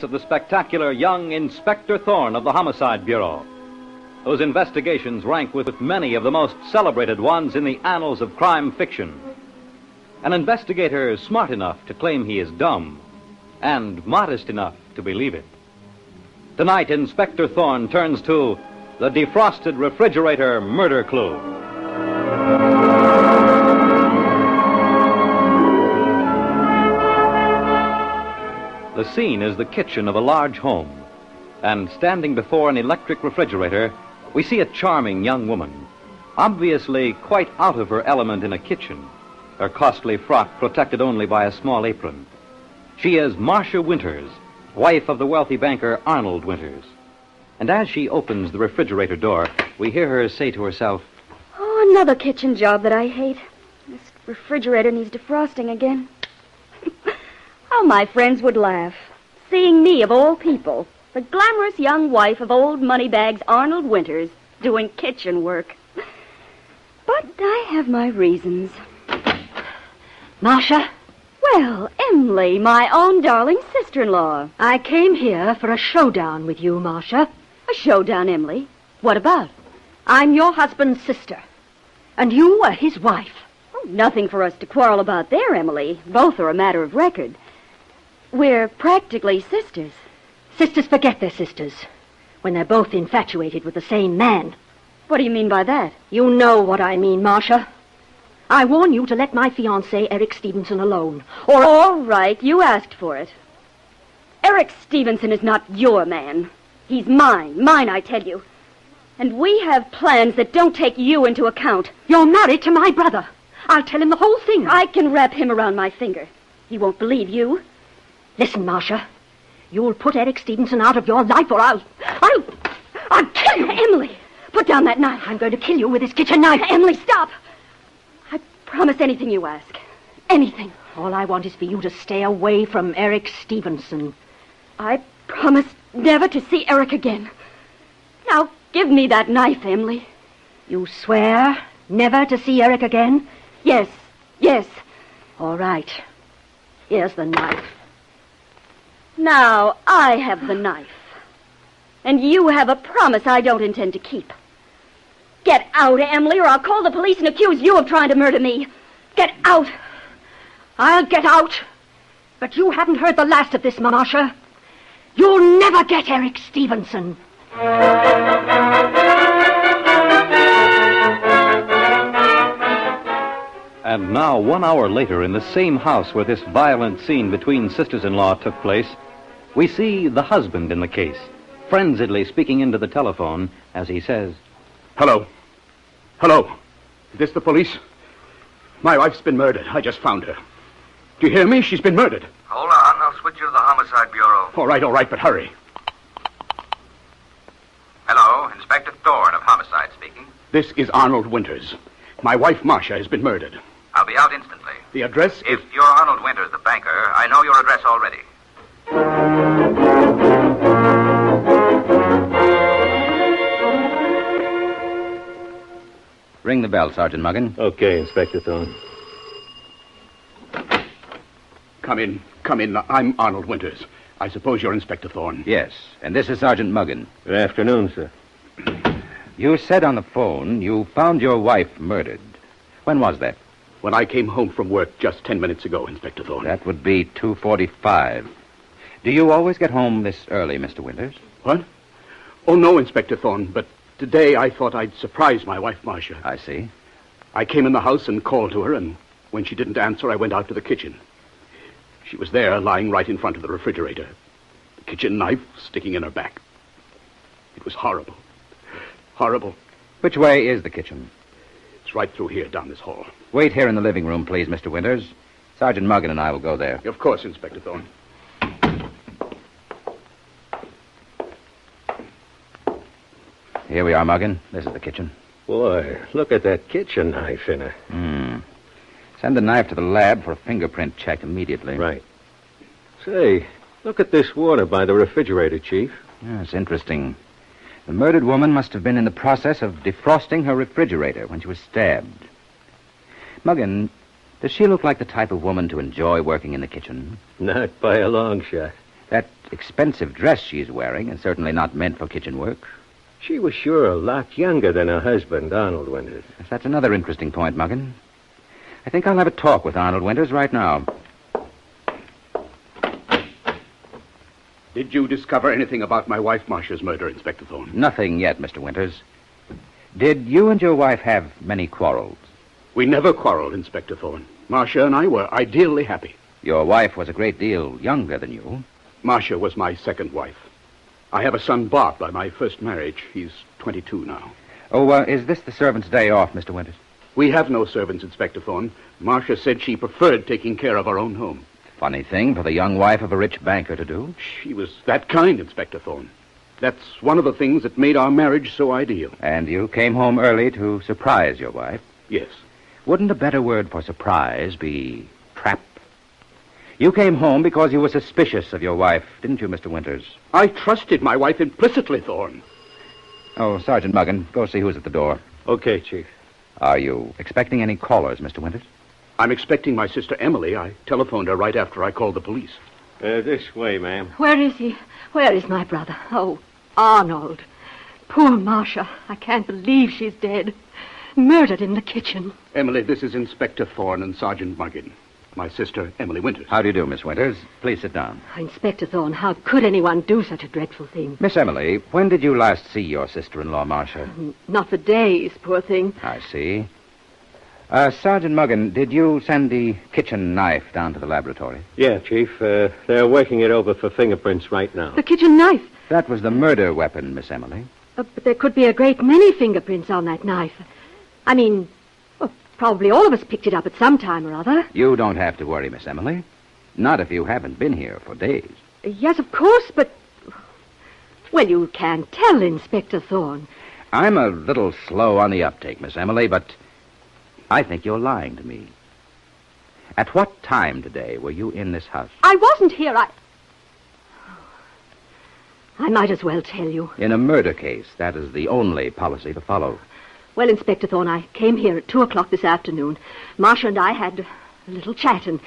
of the spectacular young Inspector Thorne of the Homicide Bureau, whose investigations rank with many of the most celebrated ones in the annals of crime fiction. An investigator smart enough to claim he is dumb and modest enough to believe it. Tonight, Inspector Thorne turns to the defrosted refrigerator murder clue. The scene is the kitchen of a large home, and standing before an electric refrigerator, we see a charming young woman, obviously quite out of her element in a kitchen, her costly frock protected only by a small apron. She is Marcia Winters, wife of the wealthy banker Arnold Winters. And as she opens the refrigerator door, we hear her say to herself, "Oh, another kitchen job that I hate. This refrigerator needs defrosting again." How my friends would laugh, seeing me, of all people, the glamorous young wife of old moneybags Arnold Winters, doing kitchen work. But I have my reasons. Marcia? Well, Emily, my own darling sister-in-law. I came here for a showdown with you, Marcia. A showdown, Emily? What about? I'm your husband's sister, and you are his wife. Oh, nothing for us to quarrel about there, Emily. Both are a matter of record. We're practically sisters. Sisters forget their sisters when they're both infatuated with the same man. What do you mean by that? You know what I mean, Marcia. I warn you to let my fiancé, Eric Stevenson, alone. Or... All right, you asked for it. Eric Stevenson is not your man. He's mine. Mine, I tell you. And we have plans that don't take you into account. You're married to my brother. I'll tell him the whole thing. I can wrap him around my finger. He won't believe you. Listen, Marcia. You'll put Eric Stevenson out of your life, or I'll kill you. Emily, put down that knife. I'm going to kill you with this kitchen knife. Emily, stop. I promise anything you ask. Anything. All I want is for you to stay away from Eric Stevenson. I promise never to see Eric again. Now, give me that knife, Emily. You swear never to see Eric again? Yes, yes. All right. Here's the knife. Now, I have the knife. And you have a promise I don't intend to keep. Get out, Emily, or I'll call the police and accuse you of trying to murder me. Get out. I'll get out. But you haven't heard the last of this, Marcia. You'll never get Eric Stevenson. And now, 1 hour later, in the same house where this violent scene between sisters-in-law took place, we see the husband in the case, frenziedly speaking into the telephone as he says, Hello. Hello. Is this the police? My wife's been murdered. I just found her. Do you hear me? She's been murdered. Hold on. I'll switch you to the Homicide Bureau. All right, but hurry. Hello, Inspector Thorne of Homicide speaking. This is Arnold Winters. My wife, Marcia, has been murdered. I'll be out instantly. The address If you're Arnold Winters, the banker, I know your address already. Ring the bell, Sergeant Muggin. Okay, Inspector Thorne. Come in. I'm Arnold Winters. I suppose you're Inspector Thorne. Yes, and this is Sergeant Muggin. Good afternoon, sir. You said on the phone you found your wife murdered. When was that? When I came home from work just 10 minutes ago, Inspector Thorne. That would be 2:45. Do you always get home this early, Mr. Winters? What? Oh, no, Inspector Thorne, but today I thought I'd surprise my wife, Marcia. I see. I came in the house and called to her, and when she didn't answer, I went out to the kitchen. She was there, lying right in front of the refrigerator, the kitchen knife sticking in her back. It was horrible. Horrible. Which way is the kitchen? It's right through here, down this hall. Wait here in the living room, please, Mr. Winters. Sergeant Muggin and I will go there. Of course, Inspector Thorne. Here we are, Muggin. This is the kitchen. Boy, look at that kitchen knife in it. Send the knife to the lab for a fingerprint check immediately. Right. Say, look at this water by the refrigerator, Chief. Yeah, it's interesting. The murdered woman must have been in the process of defrosting her refrigerator when she was stabbed. Muggin, does she look like the type of woman to enjoy working in the kitchen? Not by a long shot. That expensive dress she's wearing is certainly not meant for kitchen work. She was sure a lot younger than her husband, Arnold Winters. Yes, that's another interesting point, Muggin. I think I'll have a talk with Arnold Winters right now. Did you discover anything about my wife Marcia's murder, Inspector Thorne? Nothing yet, Mr. Winters. Did you and your wife have many quarrels? We never quarreled, Inspector Thorne. Marcia and I were ideally happy. Your wife was a great deal younger than you. Marcia was my second wife. I have a son, Bob, by my first marriage. He's 22 now. Oh, is this the servant's day off, Mr. Winters? We have no servants, Inspector Thorne. Marcia said she preferred taking care of our own home. Funny thing for the young wife of a rich banker to do. She was that kind, Inspector Thorne. That's one of the things that made our marriage so ideal. And you came home early to surprise your wife? Yes. Wouldn't a better word for surprise be trap? You came home because you were suspicious of your wife, didn't you, Mr. Winters? I trusted my wife implicitly, Thorne. Oh, Sergeant Muggin, go see who's at the door. Okay, Chief. Are you expecting any callers, Mr. Winters? I'm expecting my sister Emily. I telephoned her right after I called the police. This way, ma'am. Where is he? Where is my brother? Oh, Arnold. Poor Marcia. I can't believe she's dead. Murdered in the kitchen. Emily, this is Inspector Thorne and Sergeant Muggin. My sister, Emily Winters. How do you do, Miss Winters? Please sit down. Inspector Thorne, how could anyone do such a dreadful thing? Miss Emily, when did you last see your sister-in-law, Marcia? Not for days, poor thing. I see. Sergeant Muggin, did you send the kitchen knife down to the laboratory? Yeah, Chief. They're working it over for fingerprints right now. The kitchen knife. That was the murder weapon, Miss Emily. But there could be a great many fingerprints on that knife. I mean, well, probably all of us picked it up at some time or other. You don't have to worry, Miss Emily. Not if you haven't been here for days. Yes, of course, but... Well, you can't tell, Inspector Thorne. I'm a little slow on the uptake, Miss Emily, but I think you're lying to me. At what time today were you in this house? I wasn't here. I might as well tell you. In a murder case, that is the only policy to follow. Well, Inspector Thorne, I came here at 2 o'clock this afternoon. Marcia and I had a little chat, and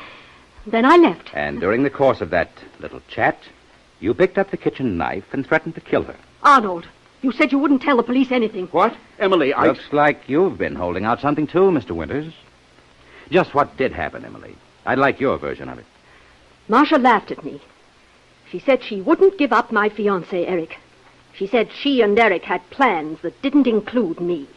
then I left. And during the course of that little chat, you picked up the kitchen knife and threatened to kill her. Arnold, you said you wouldn't tell the police anything. What? Emily, Looks like you've been holding out something too, Mr. Winters. Just what did happen, Emily? I'd like your version of it. Marcia laughed at me. She said she wouldn't give up my fiancé, Eric. She said she and Eric had plans that didn't include me.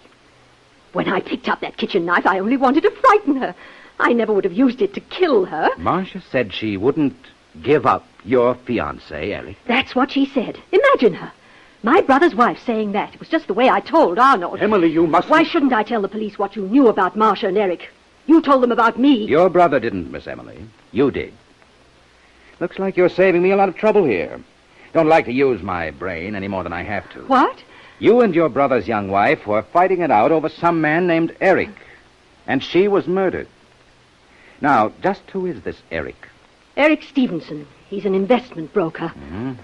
When I picked up that kitchen knife, I only wanted to frighten her. I never would have used it to kill her. Marcia said she wouldn't give up your fiancé, Eric. That's what she said. Imagine her. My brother's wife saying that. It was just the way I told Arnold. Emily, you must... Why shouldn't I tell the police what you knew about Marcia and Eric? You told them about me. Your brother didn't, Miss Emily. You did. Looks like you're saving me a lot of trouble here. Don't like to use my brain any more than I have to. What? You and your brother's young wife were fighting it out over some man named Eric, and she was murdered. Now, just who is this Eric? Eric Stevenson. He's an investment broker.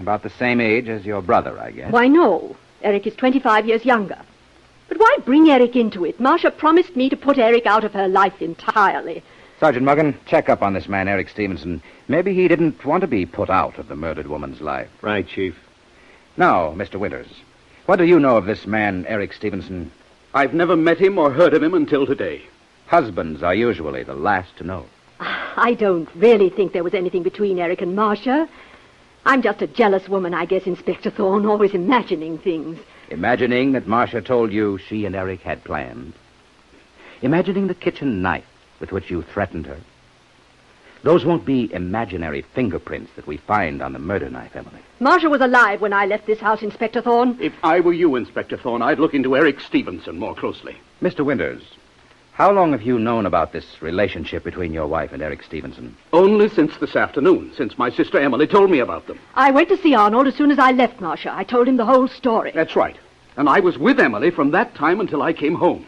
About the same age as your brother, I guess. Why, no. Eric is 25 years younger. But why bring Eric into it? Marcia promised me to put Eric out of her life entirely. Sergeant Muggin, check up on this man, Eric Stevenson. Maybe he didn't want to be put out of the murdered woman's life. Right, Chief. Now, Mr. Winters, what do you know of this man, Eric Stevenson? I've never met him or heard of him until today. Husbands are usually the last to know. I don't really think there was anything between Eric and Marcia. I'm just a jealous woman, I guess, Inspector Thorne, always imagining things. Imagining that Marcia told you she and Eric had planned. Imagining the kitchen knife with which you threatened her. Those won't be imaginary fingerprints that we find on the murder knife, Emily. Marcia was alive when I left this house, Inspector Thorne. If I were you, Inspector Thorne, I'd look into Eric Stevenson more closely. Mr. Winters, how long have you known about this relationship between your wife and Eric Stevenson? Only since this afternoon, since my sister Emily told me about them. I went to see Arnold as soon as I left Marcia. I told him the whole story. That's right. And I was with Emily from that time until I came home.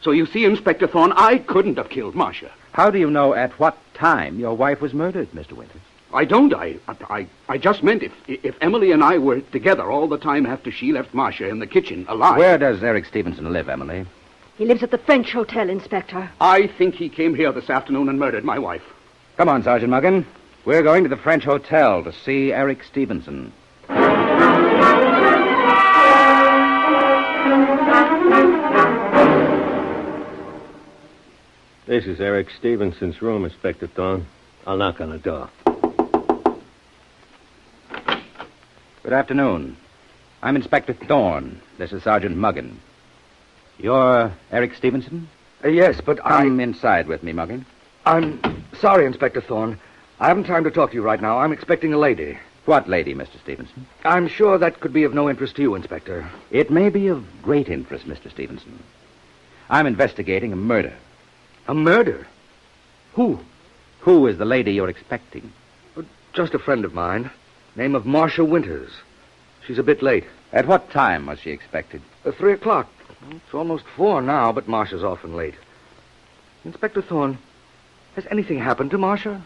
So you see, Inspector Thorne, I couldn't have killed Marcia. How do you know at what time your wife was murdered, Mr. Winters? I don't. I just meant if Emily and I were together all the time after she left Marcia in the kitchen alive... Where does Eric Stevenson live, Emily? He lives at the French Hotel, Inspector. I think he came here this afternoon and murdered my wife. Come on, Sergeant Muggin. We're going to the French Hotel to see Eric Stevenson. This is Eric Stevenson's room, Inspector Thorne. I'll knock on the door. Good afternoon. I'm Inspector Thorne. This is Sergeant Muggin. You're Eric Stevenson? Yes, but Come inside with me, Muggin. I'm sorry, Inspector Thorne. I haven't time to talk to you right now. I'm expecting a lady. What lady, Mr. Stevenson? I'm sure that could be of no interest to you, Inspector. It may be of great interest, Mr. Stevenson. I'm investigating a murder. A murder? Who? Who is the lady you're expecting? Just a friend of mine. Name of Marcia Winters. She's a bit late. At what time was she expected? 3 o'clock. It's almost 4 now, but Marcia's often late. Inspector Thorne, has anything happened to Marcia?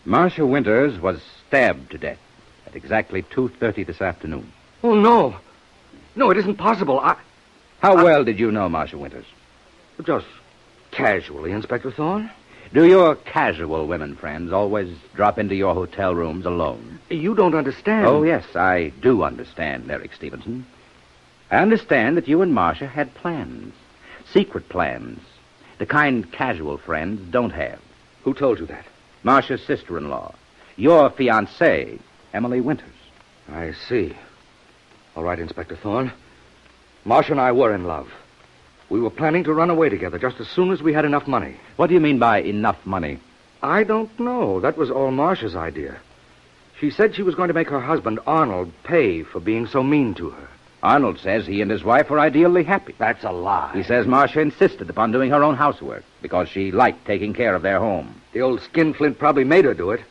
Marcia Winters was stabbed to death at exactly 2:30 this afternoon. Oh, no. No, it isn't possible. How well did you know Marcia Winters? Just casually, Inspector Thorne. Do your casual women friends always drop into your hotel rooms alone? You don't understand. Oh, yes, I do understand, Eric Stevenson. I understand that you and Marcia had plans. Secret plans. The kind casual friends don't have. Who told you that? Marcia's sister-in-law. Your fiancée, Emily Winters. I see. All right, Inspector Thorne. Marcia and I were in love. We were planning to run away together just as soon as we had enough money. What do you mean by enough money? I don't know. That was all Marcia's idea. She said she was going to make her husband, Arnold, pay for being so mean to her. Arnold says he and his wife were ideally happy. That's a lie. He says Marcia insisted upon doing her own housework because she liked taking care of their home. The old skinflint probably made her do it.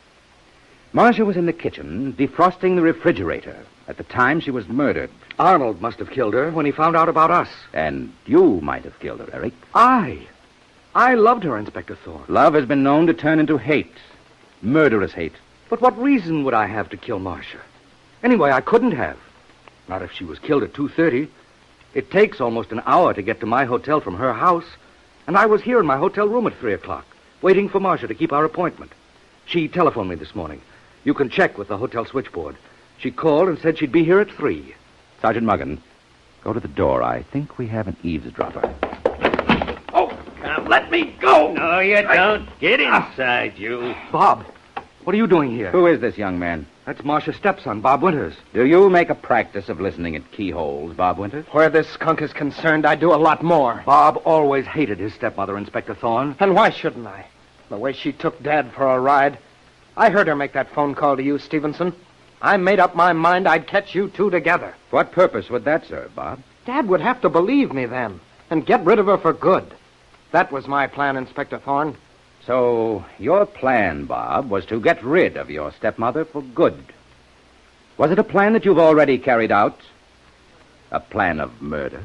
Marcia was in the kitchen defrosting the refrigerator at the time she was murdered. Arnold must have killed her when he found out about us. And you might have killed her, Eric. I loved her, Inspector Thorne. Love has been known to turn into hate. Murderous hate. But what reason would I have to kill Marcia? Anyway, I couldn't have. Not if she was killed at 2:30. It takes almost an hour to get to my hotel from her house. And I was here in my hotel room at 3 o'clock, waiting for Marcia to keep our appointment. She telephoned me this morning. You can check with the hotel switchboard. She called and said she'd be here at 3. Sergeant Muggin, go to the door. I think we have an eavesdropper. Oh, let me go! No, you don't. Get inside, you. Bob, what are you doing here? Who is this young man? That's Marcia's stepson, Bob Winters. Do you make a practice of listening at keyholes, Bob Winters? Where this skunk is concerned, I do a lot more. Bob always hated his stepmother, Inspector Thorne. And why shouldn't I? The way she took Dad for a ride. I heard her make that phone call to you, Stevenson. I made up my mind I'd catch you two together. What purpose would that serve, Bob? Dad would have to believe me then and get rid of her for good. That was my plan, Inspector Thorne. So your plan, Bob, was to get rid of your stepmother for good. Was it a plan that you've already carried out? A plan of murder?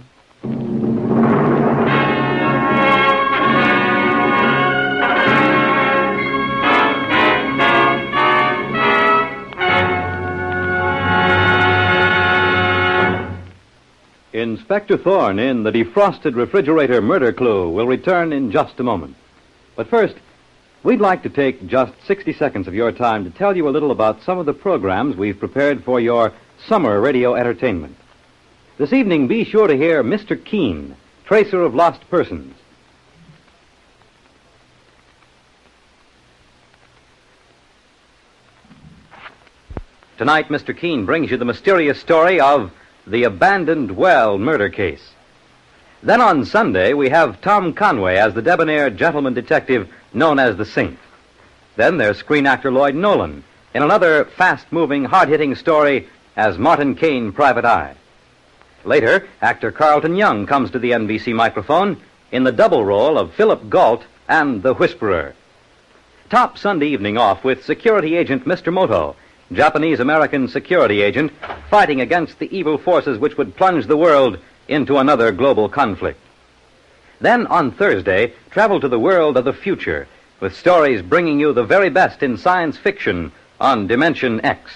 Inspector Thorne in the Defrosted Refrigerator Murder Clue will return in just a moment. But first, we'd like to take just 60 seconds of your time to tell you a little about some of the programs we've prepared for your summer radio entertainment. This evening, be sure to hear Mr. Keene, Tracer of Lost Persons. Tonight, Mr. Keene brings you the mysterious story of the abandoned well murder case. Then on Sunday, we have Tom Conway as the debonair gentleman detective known as the Saint. Then there's screen actor Lloyd Nolan in another fast-moving, hard-hitting story as Martin Kane, Private Eye. Later, actor Carlton Young comes to the NBC microphone in the double role of Philip Galt and the Whisperer. Top Sunday evening off with security agent Mr. Moto, Japanese-American security agent fighting against the evil forces which would plunge the world into another global conflict. Then on Thursday, travel to the world of the future with stories bringing you the very best in science fiction on Dimension X.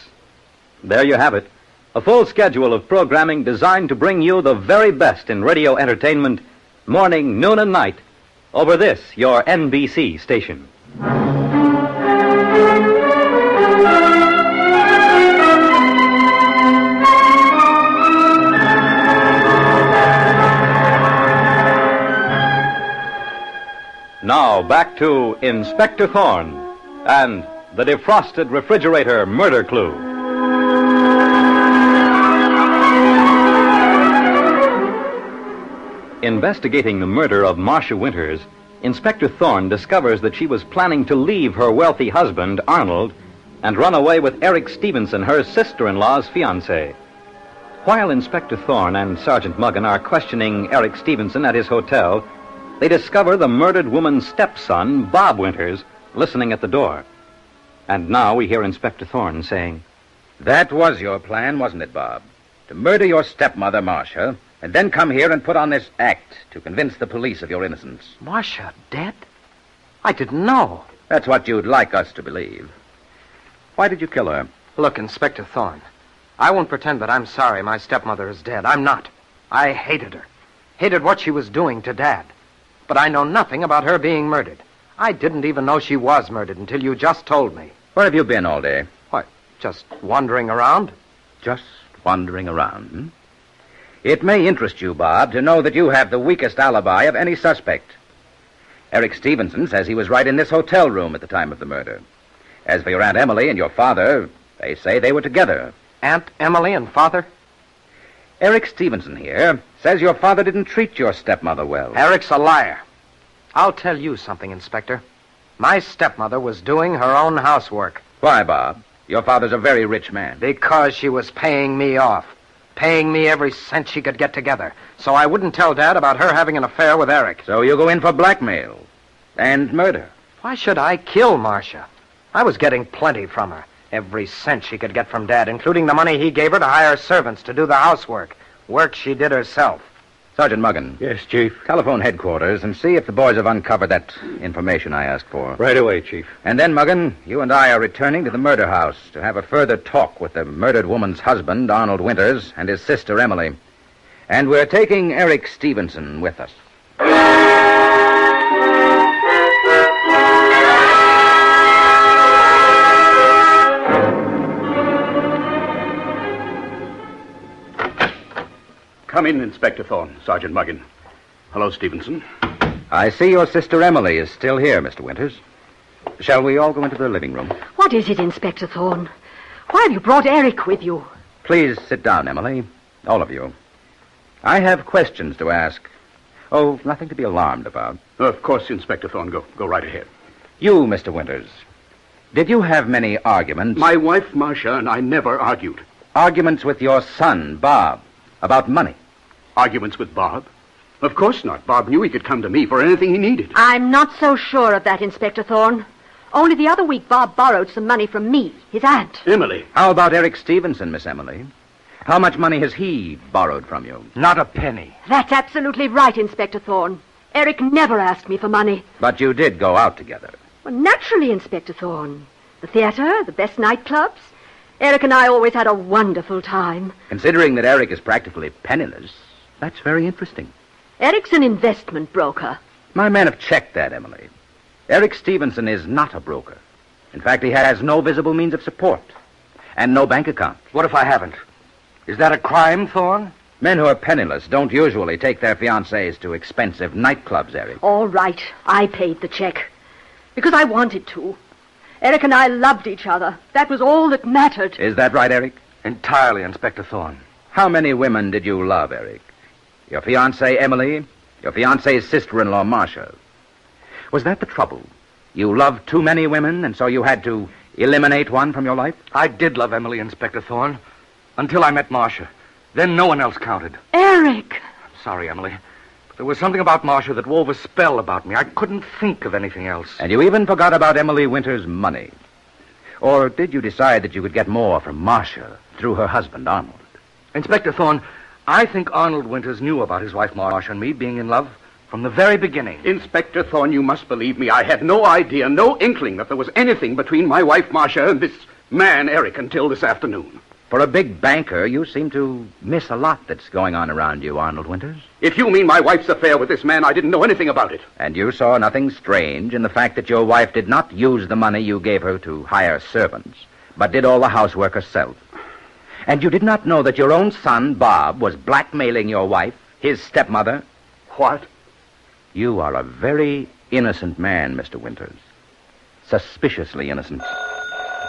There you have it, a full schedule of programming designed to bring you the very best in radio entertainment, morning, noon, and night, over this, your NBC station. Now back to Inspector Thorne and the defrosted refrigerator murder clue. Investigating the murder of Marcia Winters, Inspector Thorne discovers that she was planning to leave her wealthy husband, Arnold, and run away with Eric Stevenson, her sister-in-law's fiancé. While Inspector Thorne and Sergeant Muggan are questioning Eric Stevenson at his hotel, they discover the murdered woman's stepson, Bob Winters, listening at the door. And now we hear Inspector Thorne saying, That was your plan, wasn't it, Bob? To murder your stepmother, Marcia, and then come here and put on this act to convince the police of your innocence. Marcia dead? I didn't know. That's what you'd like us to believe. Why did you kill her? Look, Inspector Thorne, I won't pretend that I'm sorry my stepmother is dead. I'm not. I hated her. Hated what she was doing to Dad. But I know nothing about her being murdered. I didn't even know she was murdered until you just told me. Where have you been all day? What, just wandering around? Just wandering around, hmm? It may interest you, Bob, to know that you have the weakest alibi of any suspect. Eric Stevenson says he was right in this hotel room at the time of the murder. As for your Aunt Emily and your father, they say they were together. Aunt Emily and Father? Eric Stevenson here says your father didn't treat your stepmother well. Eric's a liar. I'll tell you something, Inspector. My stepmother was doing her own housework. Why, Bob? Your father's a very rich man. Because she was paying me off. Paying me every cent she could get together. So I wouldn't tell Dad about her having an affair with Eric. So you go in for blackmail and murder. Why should I kill Marcia? I was getting plenty from her. Every cent she could get from Dad, including the money he gave her to hire servants to do the housework. Work she did herself. Sergeant Muggan. Yes, Chief. Telephone headquarters and see if the boys have uncovered that information I asked for. Right away, Chief. And then, Muggan, you and I are returning to the murder house to have a further talk with the murdered woman's husband, Arnold Winters, and his sister, Emily. And we're taking Eric Stevenson with us. Come in, Inspector Thorne, Sergeant Muggan. Hello, Stevenson. I see your sister Emily is still here, Mr. Winters. Shall we all go into the living room? What is it, Inspector Thorne? Why have you brought Eric with you? Please sit down, Emily. All of you. I have questions to ask. Oh, nothing to be alarmed about. Of course, Inspector Thorne. Go right ahead. You, Mr. Winters, did you have many arguments? My wife, Marcia, and I never argued. Arguments with your son, Bob, about money? Arguments with Bob? Of course not. Bob knew he could come to me for anything he needed. I'm not so sure of that, Inspector Thorne. Only the other week, Bob borrowed some money from me, his aunt. Emily. How about Eric Stevenson, Miss Emily? How much money has he borrowed from you? Not a penny. That's absolutely right, Inspector Thorne. Eric never asked me for money. But you did go out together. Well, naturally, Inspector Thorne. The theater, the best nightclubs. Eric and I always had a wonderful time. Considering that Eric is practically penniless, that's very interesting. Eric's an investment broker. My men have checked that, Emily. Eric Stevenson is not a broker. In fact, he has no visible means of support and no bank account. What if I haven't? Is that a crime, Thorne? Men who are penniless don't usually take their fiancées to expensive nightclubs, Eric. All right, I paid the check. Because I wanted to. Eric and I loved each other. That was all that mattered. Is that right, Eric? Entirely, Inspector Thorne. How many women did you love, Eric? Your fiancée, Emily? Your fiancée's sister-in-law, Marcia? Was that the trouble? You loved too many women, and so you had to eliminate one from your life? I did love Emily, Inspector Thorne, until I met Marcia. Then no one else counted. Eric! I'm sorry, Emily. But there was something about Marcia that wove a spell about me. I couldn't think of anything else. And you even forgot about Emily Winters' money. Or did you decide that you could get more from Marcia through her husband, Arnold? Inspector Thorne, I think Arnold Winters knew about his wife Marcia and me being in love from the very beginning. Inspector Thorne, you must believe me. I had no idea, no inkling that there was anything between my wife, Marcia, and this man, Eric, until this afternoon. For a big banker, you seem to miss a lot that's going on around you, Arnold Winters. If you mean my wife's affair with this man, I didn't know anything about it. And you saw nothing strange in the fact that your wife did not use the money you gave her to hire servants, but did all the housework herself. And you did not know that your own son, Bob, was blackmailing your wife, his stepmother? What? You are a very innocent man, Mr. Winters. Suspiciously innocent.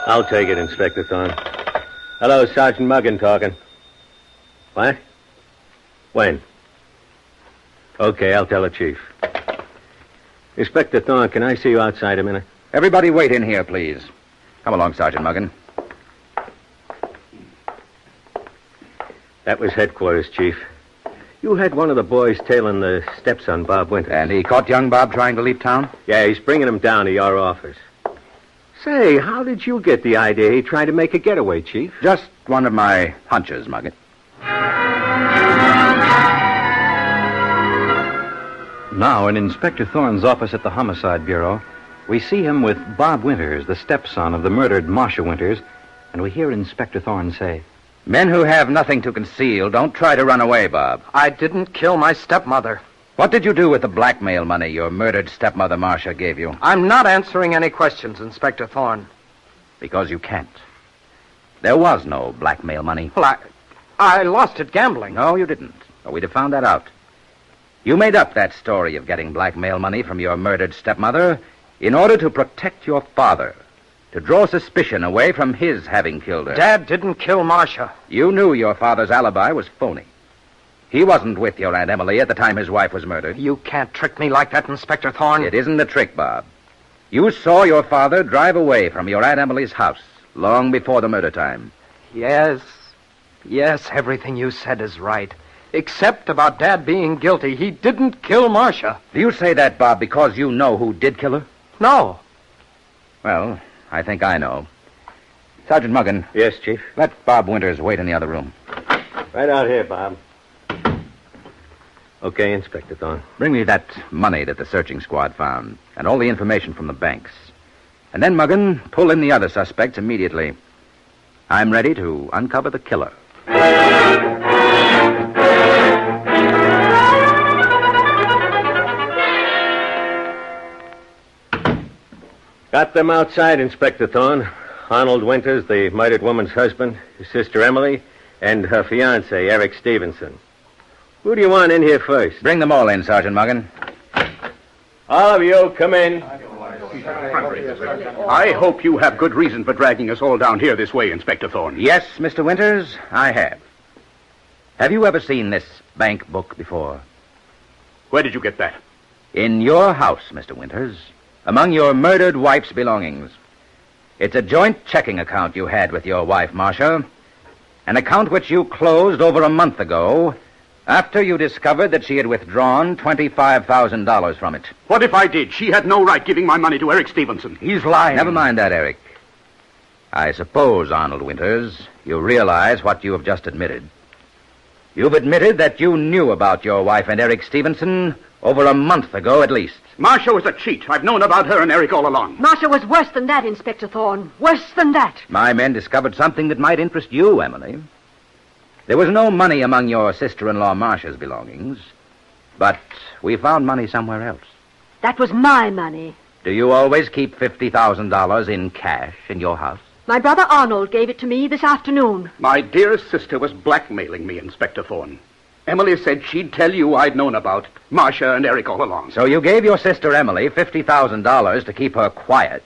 I'll take it, Inspector Thorne. Hello, Sergeant Muggin talking. What? When? Okay, I'll tell the chief. Inspector Thorne, can I see you outside a minute? Everybody wait in here, please. Come along, Sergeant Muggin. That was headquarters, Chief. You had one of the boys tailing the steps on Bob Winters. And he caught young Bob trying to leave town? Yeah, he's bringing him down to your office. Say, how did you get the idea he tried to make a getaway, Chief? Just one of my hunches, Muggin. Now, in Inspector Thorne's office at the Homicide Bureau, we see him with Bob Winters, the stepson of the murdered Marcia Winters, and we hear Inspector Thorne say, Men who have nothing to conceal don't try to run away, Bob. I didn't kill my stepmother. What did you do with the blackmail money your murdered stepmother Marcia gave you? I'm not answering any questions, Inspector Thorne. Because you can't. There was no blackmail money. Well, I lost it gambling. No, you didn't. Or we'd have found that out. You made up that story of getting blackmail money from your murdered stepmother in order to protect your father, to draw suspicion away from his having killed her. Dad didn't kill Marcia. You knew your father's alibi was phony. He wasn't with your Aunt Emily at the time his wife was murdered. You can't trick me like that, Inspector Thorne. It isn't a trick, Bob. You saw your father drive away from your Aunt Emily's house long before the murder time. Yes, everything you said is right. Except about Dad being guilty. He didn't kill Marcia. Do you say that, Bob, because you know who did kill her? No. Well, I think I know. Sergeant Muggin. Yes, Chief. Let Bob Winters wait in the other room. Right out here, Bob. Okay, Inspector Thorne. Bring me that money that the searching squad found, and all the information from the banks. And then, Muggin, pull in the other suspects immediately. I'm ready to uncover the killer. Got them outside, Inspector Thorne. Arnold Winters, the murdered woman's husband, his sister Emily, and her fiancé, Eric Stevenson. Who do you want in here first? Bring them all in, Sergeant Muggin. All of you, come in. I hope you have good reason for dragging us all down here this way, Inspector Thorne. Yes, Mr. Winters, I have. Have you ever seen this bank book before? Where did you get that? In your house, Mr. Winters, among your murdered wife's belongings. It's a joint checking account you had with your wife, Marcia. An account which you closed over a month ago after you discovered that she had withdrawn $25,000 from it. What if I did? She had no right giving my money to Eric Stevenson. He's lying. Never mind that, Eric. I suppose, Arnold Winters, you realize what you have just admitted. You've admitted that you knew about your wife and Eric Stevenson over a month ago at least. Marcia was a cheat. I've known about her and Eric all along. Marcia was worse than that, Inspector Thorne. Worse than that. My men discovered something that might interest you, Emily. There was no money among your sister-in-law Marcia's belongings, but we found money somewhere else. That was my money. Do you always keep $50,000 in cash in your house? My brother Arnold gave it to me this afternoon. My dearest sister was blackmailing me, Inspector Thorne. Emily said she'd tell you I'd known about Marcia and Eric all along. So you gave your sister Emily $50,000 to keep her quiet,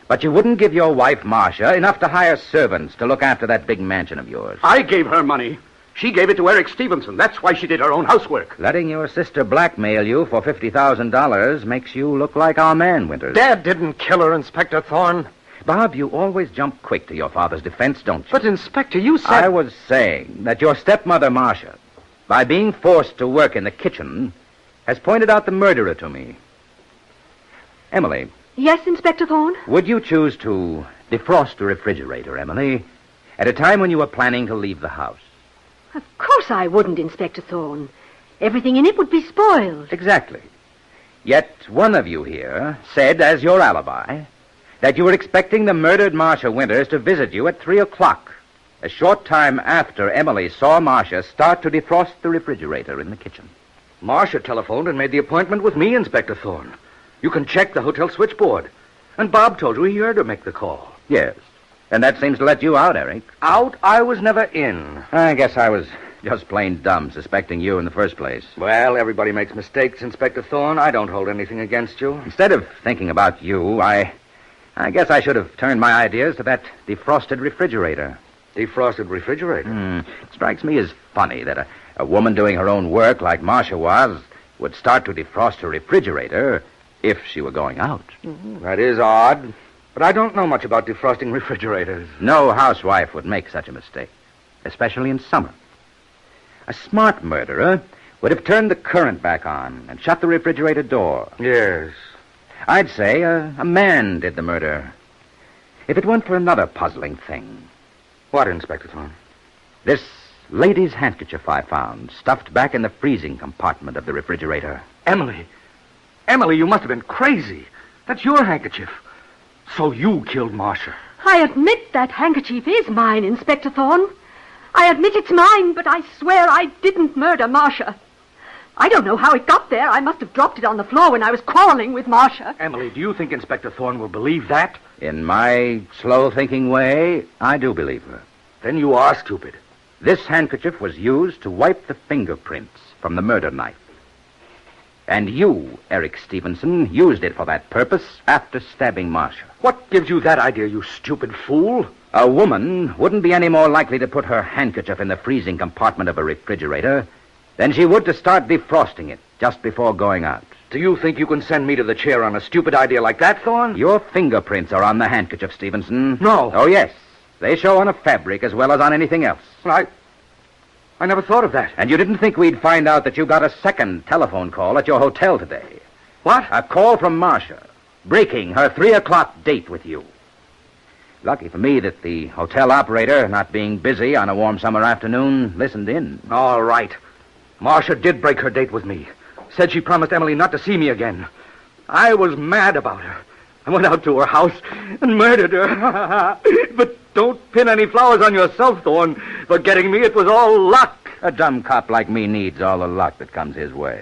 but you wouldn't give your wife Marcia enough to hire servants to look after that big mansion of yours. I gave her money. She gave it to Eric Stevenson. That's why she did her own housework. Letting your sister blackmail you for $50,000 makes you look like our man, Winters. Dad didn't kill her, Inspector Thorne. Bob, you always jump quick to your father's defense, don't you? But, Inspector, you said... I was saying that your stepmother, Marcia, by being forced to work in the kitchen, has pointed out the murderer to me. Emily. Yes, Inspector Thorne? Would you choose to defrost the refrigerator, Emily, at a time when you were planning to leave the house? Of course I wouldn't, Inspector Thorne. Everything in it would be spoiled. Exactly. Yet one of you here said, as your alibi, that you were expecting the murdered Marcia Winters to visit you at 3 o'clock, a short time after Emily saw Marcia start to defrost the refrigerator in the kitchen. Marcia telephoned and made the appointment with me, Inspector Thorne. You can check the hotel switchboard. And Bob told you he heard her make the call. Yes. And that seems to let you out, Eric. Out? I was never in. I guess I was Just plain dumb, suspecting you in the first place. Well, everybody makes mistakes, Inspector Thorne. I don't hold anything against you. Instead of thinking about you, I guess I should have turned my ideas to that defrosted refrigerator. Defrosted refrigerator? It strikes me as funny that a woman doing her own work like Marcia was would start to defrost her refrigerator if she were going out. That is odd. But I don't know much about defrosting refrigerators. No housewife would make such a mistake, especially in summer. A smart murderer would have turned the current back on and shut the refrigerator door. Yes. I'd say a man did the murder. If it weren't for another puzzling thing. What, Inspector Thorne? This lady's handkerchief I found, stuffed back in the freezing compartment of the refrigerator. Emily! Emily, you must have been crazy. That's your handkerchief. So you killed Marcia. I admit that handkerchief is mine, Inspector Thorne. I admit it's mine, but I swear I didn't murder Marcia. I don't know how it got there. I must have dropped it on the floor when I was quarreling with Marcia. Emily, do you think Inspector Thorne will believe that? In my slow-thinking way, I do believe her. Then you are stupid. This handkerchief was used to wipe the fingerprints from the murder knife. And you, Eric Stevenson, used it for that purpose after stabbing Marcia. What gives you that idea, you stupid fool? A woman wouldn't be any more likely to put her handkerchief in the freezing compartment of a refrigerator than she would to start defrosting it just before going out. Do you think you can send me to the chair on a stupid idea like that, Thorne? Your fingerprints are on the handkerchief, Stevenson. No. Oh, yes. They show on a fabric as well as on anything else. Well, I never thought of that. And you didn't think we'd find out that you got a second telephone call at your hotel today. What? A call from Marcia, breaking her 3 o'clock date with you. Lucky for me that the hotel operator, not being busy on a warm summer afternoon, listened in. All right. Marcia did break her date with me. Said she promised Emily not to see me again. I was mad about her. I went out to her house and murdered her. But don't pin any flowers on yourself, Thorne. For getting me, it was all luck. A dumb cop like me needs all the luck that comes his way.